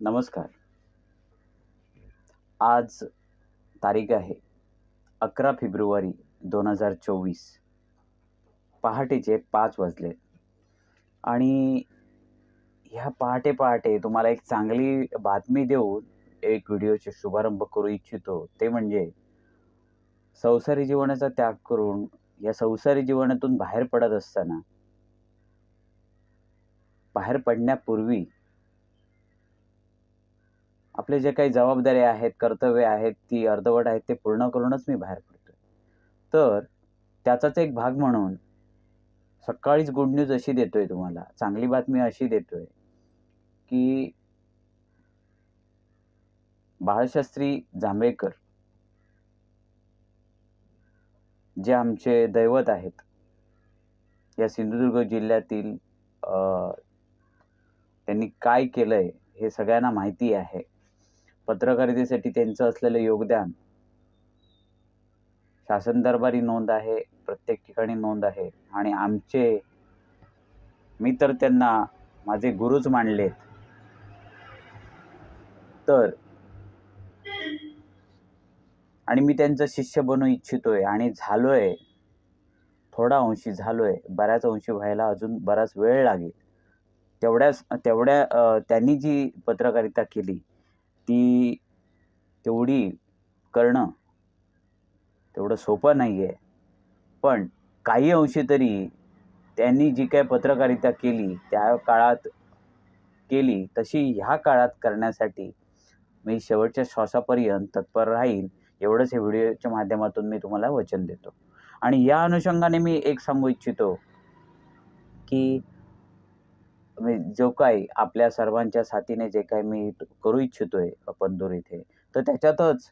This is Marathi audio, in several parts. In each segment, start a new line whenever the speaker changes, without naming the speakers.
नमस्कार. आज तारीख आहे 11 फेब्रुवारी 2024. पहाटेचे 5 वाजले आणि ह्या पहाटे तुम्हाला एक चांगली बातमी देऊन एक व्हिडिओचे शुभारंभ करू इच्छितो. ते म्हणजे संसारी जीवनाचा त्याग करून या संसारी जीवनातून बाहेर पडत असताना, बाहेर पडण्यापूर्वी आपले जे काही जबाबदाऱ्या आहेत, कर्तव्य आहेत, ती अर्धवट आहेत, ते पूर्ण करूनच मी बाहेर पडतोय. तर त्याचाच एक भाग म्हणून सकाळीच गुड न्यूज अशी देतोय तुम्हाला, चांगली बातमी अशी देतोय, की बाळशास्त्री जांभेकर जे आमचे दैवत आहेत, या सिंधुदुर्ग जिल्ह्यातील त्यांनी काय केलंय हे सगळ्यांना माहिती आहे. पत्रकारितेसाठी त्यांचं असलेलं योगदान शासन दरबारी नोंद आहे, प्रत्येक ठिकाणी नोंद आहे आणि मी तर त्यांना माझे गुरुच मानलेत. तर आणि मी त्यांचा शिष्य बनू इच्छितोय आणि झालोय. थोडा अंशी झालोय, बऱ्याच अंशी व्हायला अजून बराच वेळ लागेल. त्यांनी जी पत्रकारिता केली ती तेवढी करणं तेवढं सोपं नाहीये. पण काही अंशी तरी त्यांनी जी काही पत्रकारिता केली त्या काळात केली तशी ह्या काळात करण्यासाठी मी शेवटच्या श्वासापर्यंत तत्पर राहील, एवढंच हे व्हिडिओच्या माध्यमातून मी तुम्हाला वचन देतो. आणि या अनुषंगाने मी एक सांगू इच्छितो, की जो काही आपल्या सर्वांच्या साथीने जे काही मी करू इच्छितोय पंधूर इथे, तर त्याच्यातच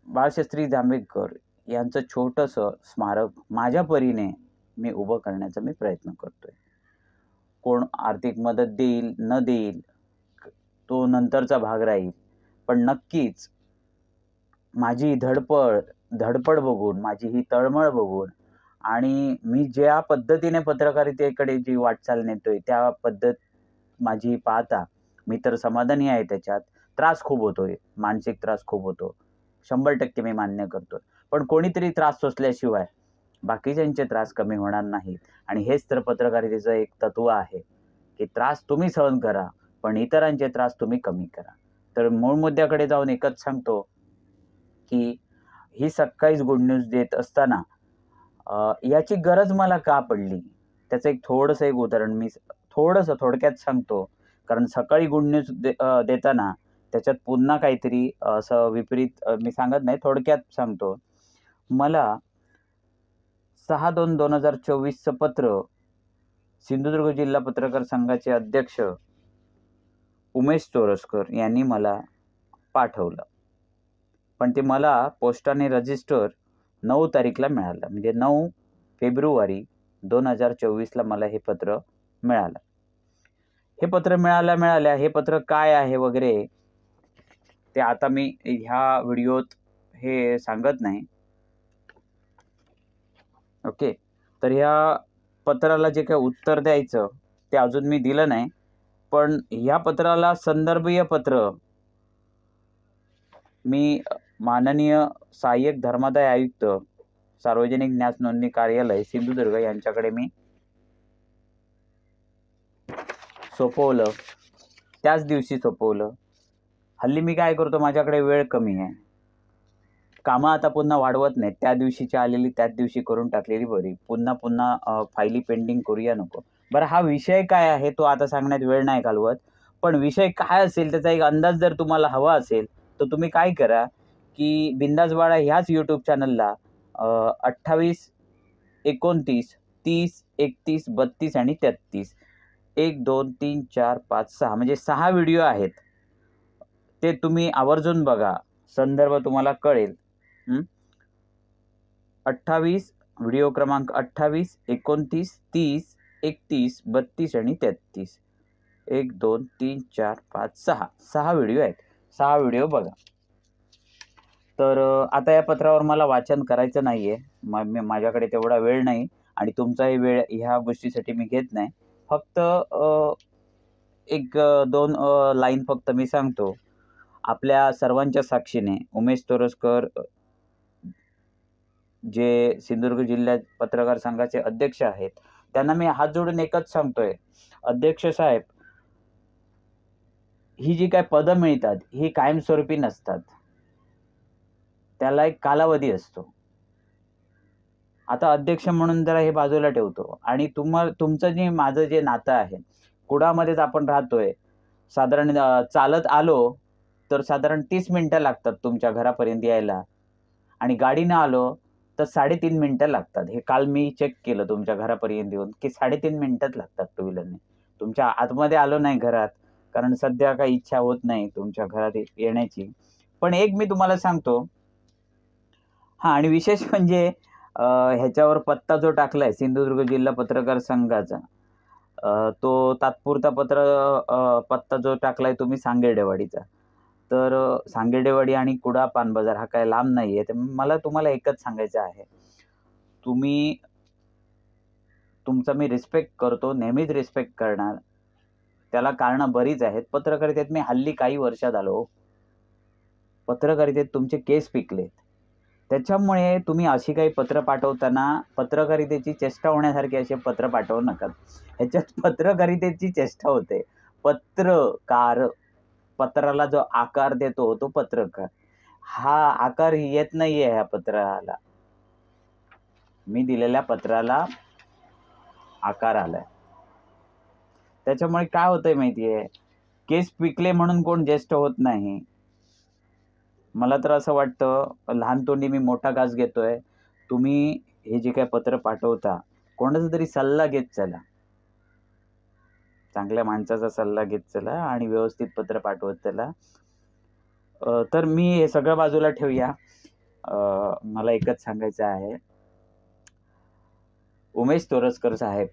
बाळशास्त्री जांभेकर यांचं छोटंसं स्मारक माझ्या परीने मी उभं करण्याचा मी प्रयत्न करतोय. कोण आर्थिक मदत देईल न देईल तो नंतरचा भाग राहील, पण नक्कीच माझी धडपड बघून, माझी ही तळमळ बघून आणि मी ज्या पद्धतीने पत्रकारितेकडे जी वाटचाल नेतोय त्या पद्धत माझी पाहता मी तर समाधानी आहे. त्याच्यात त्रास खूप होतोय, मानसिक त्रास खूप होतो, 100% मी मान्य करतो. पण कोणीतरी त्रास सोसल्याशिवाय बाकीच्यांचे त्रास कमी होणार नाहीत. आणि हेच तर पत्रकारितेचं एक तत्व आहे, की त्रास तुम्ही सहन करा, पण इतरांचे त्रास तुम्ही कमी करा. तर मूळ मुद्द्याकडे जाऊन एकच सांगतो, की ही सकाळीच गुड न्यूज देत असताना याची गरज मला का पडली, त्याचं एक थोडंसं एक उदाहरण मी थोडक्यात सांगतो. कारण सकाळी गुड न्यूज देताना त्याच्यात पुन्हा काहीतरी असं विपरीत मी सांगत नाही, थोडक्यात सांगतो. मला 6/2/2024चं पत्र सिंधुदुर्ग जिल्हा पत्रकार संघाचे अध्यक्ष उमेश चोरसकर यांनी मला पाठवलं. पण ते मला पोस्टाने रजिस्टर 9 तारीखला मिळालं. म्हणजे 9 फेब्रुवारी 2024ला मला हे पत्र मिळालं. हे पत्र मिळाल्या हे पत्र काय आहे वगैरे ते आता मी ह्या व्हिडिओत हे सांगत नाही. ओके. तर ह्या पत्राला जे काही उत्तर द्यायचं ते अजून मी दिलं नाही. पण ह्या पत्राला संदर्भीय पत्र मी माननीय सहाय्यक धर्मादाय आयुक्त सार्वजनिक न्यास नोंदणी कार्यालय सिंधुदुर्ग यांच्याकडे मी सोपवलं. त्याच दिवशी सोपवलं. हल्ली मी काय करतो, माझ्याकडे वेळ कमी आहे, कामं आता पुन्हा वाढवत नाहीत. त्या दिवशीची आलेली त्याच दिवशी करून टाकलेली बरी. पुन्हा फायली पेंडिंग करूया नको. बरं, हा विषय काय आहे तो आता सांगण्यात वेळ नाही घालवत. पण विषय काय असेल त्याचा एक अंदाज जर तुम्हाला हवा असेल तर तुम्ही काय करा, की बिंदासवाडा ह्याच यूट्यूब चॅनलला 28, 29, 30, 31, 32 आणि 33 1, 2, 3, 4, 5, 6 म्हणजे 6 व्हिडिओ आहेत. ते तुम्ही आवर्जून बघा, संदर्भ तुम्हाला कळेल. 28 व्हिडिओ क्रमांक 28, 29, 30, 31, 32 आणि 33 1, 2, 3, 4, 5, 6 व्हिडिओ आहेत. 6 व्हिडिओ बघा. तर आता या पत्रावर मला वाचन करायचं नाहीये. माझ्याकडे तेवढा वेळ नाही आणि तुमचाही वेळ ह्या गोष्टीसाठी मी घेत नाही. फक्त एक 2 लाईन फक्त मी सांगतो. आपल्या सर्वांच्या साक्षीने उमेश तोरसकर जे सिंधुदुर्ग जिल्ह्यात पत्रकार संघाचे अध्यक्ष आहेत, त्यांना मी हात जोडून एकच सांगतोय, अध्यक्ष साहेब, ही जी काही पदं मिळतात ही कायमस्वरूपी नसतात. त्याला एक कालावधी असतो. आता अध्यक्ष म्हणून जरा हे बाजूला ठेवतो आणि तुमचं जे माझं जे नातं आहे, कुडामध्येच आपण राहतोय. साधारण चालत आलो तर साधारण 30 मिनिटं लागतात तुमच्या घरापर्यंत यायला आणि गाडीनं आलो तर 3.5 मिनिटं लागतात. हे काल मी चेक केलं तुमच्या घरापर्यंत येऊन, की 3.5 मिनिटंच लागतात टू व्हीलरने. तुमच्या आतमध्ये आलो नाही घरात, कारण सध्या काही इच्छा होत नाही तुमच्या घरात येण्याची. पण एक मी तुम्हाला सांगतो, हां, आणि विशेष म्हणजे ह्याच्यावर पत्ता जो टाकलाय सिंधुदुर्ग जिल्हा पत्रकार संघाचा, तो तात्पुरता पत्ता जो टाकलाय तुम्ही सांगेडेवाडीचा. तर सांगेडेवाडी आणि कुडा पान बाजार हा काही लांब नाहीये. तर मला तुम्हाला एकच सांगायचं आहे. तुमचा मी रिस्पेक्ट करतो, नेहमीच रिस्पेक्ट करणार. त्याला कारणं बरीच आहेत. पत्रकारितेत मी हल्ली काही वर्षात आलो. पत्रकारितेत तुमचे केस पिकलेत. त्याच्यामुळे तुम्ही अशी काही पत्र पाठवताना पत्रकारितेची चेष्टा होण्यासारखी असे पत्र पाठवू नका. ह्याच्यात पत्रकारितेची चेष्टा होते. पत्रकार, पत्राला जो आकार देतो तो पत्रकार. हा आकार येत नाहीये ह्या पत्राला. मी दिलेल्या पत्राला आकार आलाय. त्याच्यामुळे काय होतंय माहितीये, केस पिकले म्हणून कोण ज्येष्ठ होत नाही. मला तर असं वाटतं, लहान तोंडी मी मोठा घास घेतोय. तुम्ही हे जे काही पत्र पाठवता, कोणाचा तरी सल्ला घेत चला. चांगल्या माणसाचा सल्ला घेत चला आणि व्यवस्थित पत्र पाठवत चला. तर मी हे सगळं बाजूला ठेवूया. मला एकच सांगायचं आहे, उमेश तोरसकर साहेब,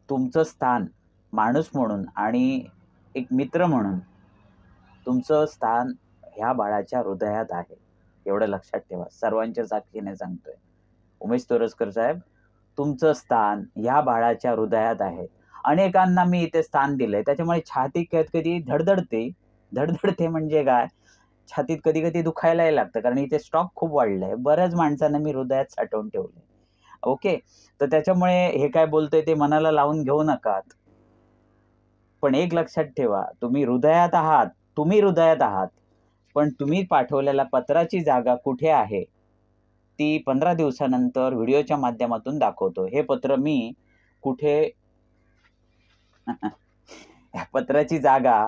तुमचं स्थान माणूस म्हणून आणि एक मित्र म्हणून तुमचं स्थान ह्या बाळाच्या हृदयात आहे. एवढं लक्षात ठेवा. सर्वांच्या साक्षीने सांगतोय. उमेश तोरसकर साहेब, तुमचं स्थान ह्या बाळाच्या हृदयात आहे. अनेकांना मी इथे स्थान दिलंय. त्याच्यामुळे छाती कधी धडधडते. धडधडते म्हणजे काय? छातीत कधी-कधी दुखायलाही लागतं, कारण इथे स्टॉक खूप वाढलाय. बऱ्याच माणसांना मी हृदयात साठवून ठेवलंय. ओके. तर त्याच्यामुळे हे काय बोलतोय ते मनाला लावून घेऊ नका. पण एक लक्षात ठेवा, तुम्ही हृदयात आहात. तुम्ही हृदयात आहात. पण तुम्ही पाठवलेल्या पत्राची जागा कुठे आहे, ती 15 दिवसानंतर व्हिडिओच्या माध्यमातून दाखवतो. हे पत्र मी कुठे ह्या पत्राची जागा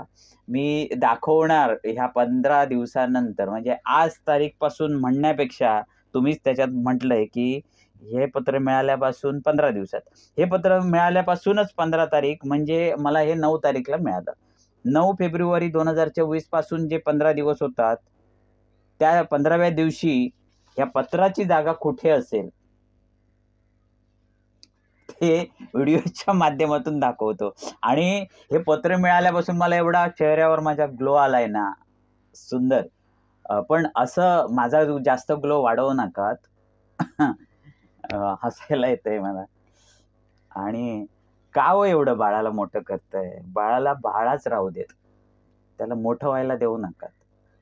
मी दाखवणार ह्या 15 दिवसानंतर. म्हणजे आज तारीखपासून म्हणण्यापेक्षा तुम्हीच त्याच्यात म्हटलंय, की हे पत्र मिळाल्यापासून 15 दिवसात. हे पत्र मिळाल्यापासूनच 15 तारीख म्हणजे मला हे 9 तारीखला मिळालं. 9 फेब्रुवारी 2024 पासून जे 15 दिवस होतात, त्या 15व्या दिवशी या पत्राची जागा कुठे असेल, हे व्हिडिओच्या माध्यमातून दाखवतो. आणि हे पत्र मिळाल्यापासून मला एवढा चेहऱ्यावर माझ्या ग्लो आलाय ना, सुंदर. पण असं माझा जास्त ग्लो वाढवू नका. हसायला येतंय मला. आणि का हो एवढं बाळाला मोठं करताय? बाळाला बाळाच राहू देत. त्याला मोठं व्हायला देऊ नका.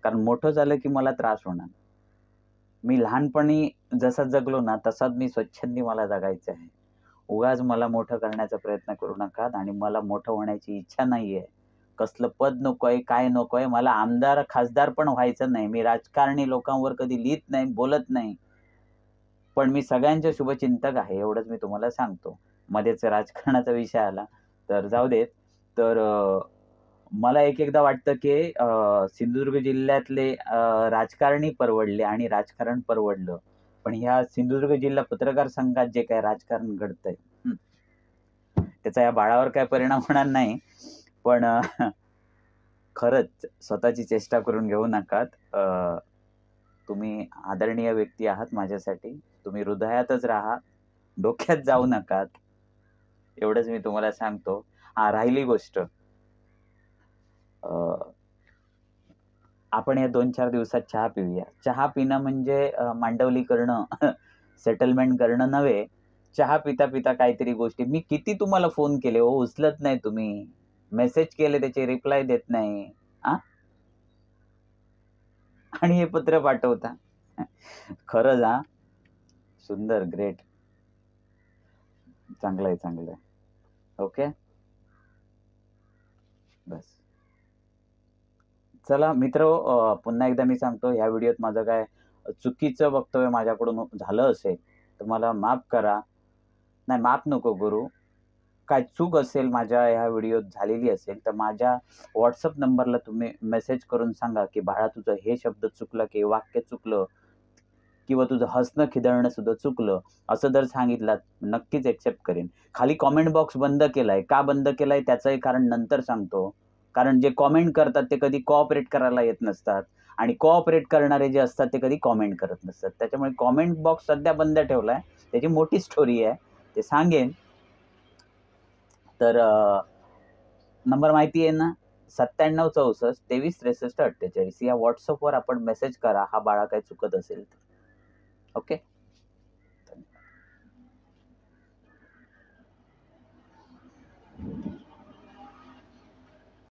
कारण मोठं झालं की मला त्रास होणार. मी लहानपणी जसा जगलो ना, तसाच मी स्वच्छंदी मला जगायचं आहे. उगाच मला मोठं करण्याचा प्रयत्न करू नका आणि मला मोठं होण्याची इच्छा नाहीये. कसलं पद नकोय, काय नकोय. मला आमदार, खासदार पण व्हायचं नाही. मी राजकारणी लोकांवर कधी लिहित नाही, बोलत नाही. पण मी सगळ्यांचे शुभचिंतक आहे, एवढंच मी तुम्हाला सांगतो. मध्येच राजकारणाचा विषय आला तर जाऊ देत. तर मला एकदा वाटतं, की सिंधुदुर्ग जिल्ह्यातले राजकारणी परवडले आणि राजकारण परवडलं. पण ह्या सिंधुदुर्ग जिल्हा पत्रकार संघात जे काही राजकारण घडतंय, त्याचा या बाळावर काही परिणाम होणार नाही. पण खरंच स्वतःची चेष्टा करून घेऊ नका. तुम्ही आदरणीय व्यक्ती आहात माझ्यासाठी. तुम्ही हृदयातच राहा. डोक्यात जाऊ नका. एवढंच मी तुम्हाला सांगतो. राहिली गोष्ट, आपण या 2-4 दिवसात चहा पिऊया. चहा पिणं म्हणजे मांडवली करणं, सेटलमेंट करणं नव्हे. चहा पिता-पिता काहीतरी गोष्टी. मी किती तुम्हाला फोन केले हो, उचलत नाही तुम्ही. मेसेज केले त्याचे रिप्लाय देत नाही आणि हे पत्र पाठवता. खरंच सुंदर, ग्रेट. चांगलं आहे. ओके. बस. चला मित्र, पुन्हा एकदा मी सांगतो, ह्या व्हिडिओत माझं काय चुकीचं वक्तव्य माझ्याकडून झालं असेल तर मला माफ करा. नाही, माफ नको करू. काय चूक असेल माझ्या ह्या व्हिडिओत झालेली असेल तर माझ्या WhatsApp नंबरला तुम्ही मेसेज करून सांगा की बाळा तुझं हे शब्द चुकलं की वाक्य चुकलं किंवा तुझं हसणं खिदळणं सुद्धा चुकलं, असं जर सांगितलं नक्कीच एक्सेप्ट करेन. खाली कॉमेंट बॉक्स बंद केलाय. का बंद केलाय त्याचंही कारण नंतर सांगतो. कारण जे कॉमेंट करतात ते कधी कोऑपरेट करायला येत नसतात आणि कोऑपरेट करणारे जे असतात ते कधी कॉमेंट करत नसतात. त्याच्यामुळे कॉमेंट बॉक्स सध्या बंद ठेवलाय. त्याची मोठी स्टोरी आहे, ते सांगेन. तर नंबर माहिती आहे ना, 9764 2363 48. या WhatsAppवर आपण मेसेज करा, हा बाळा काही चुकत असेल तर. ओके.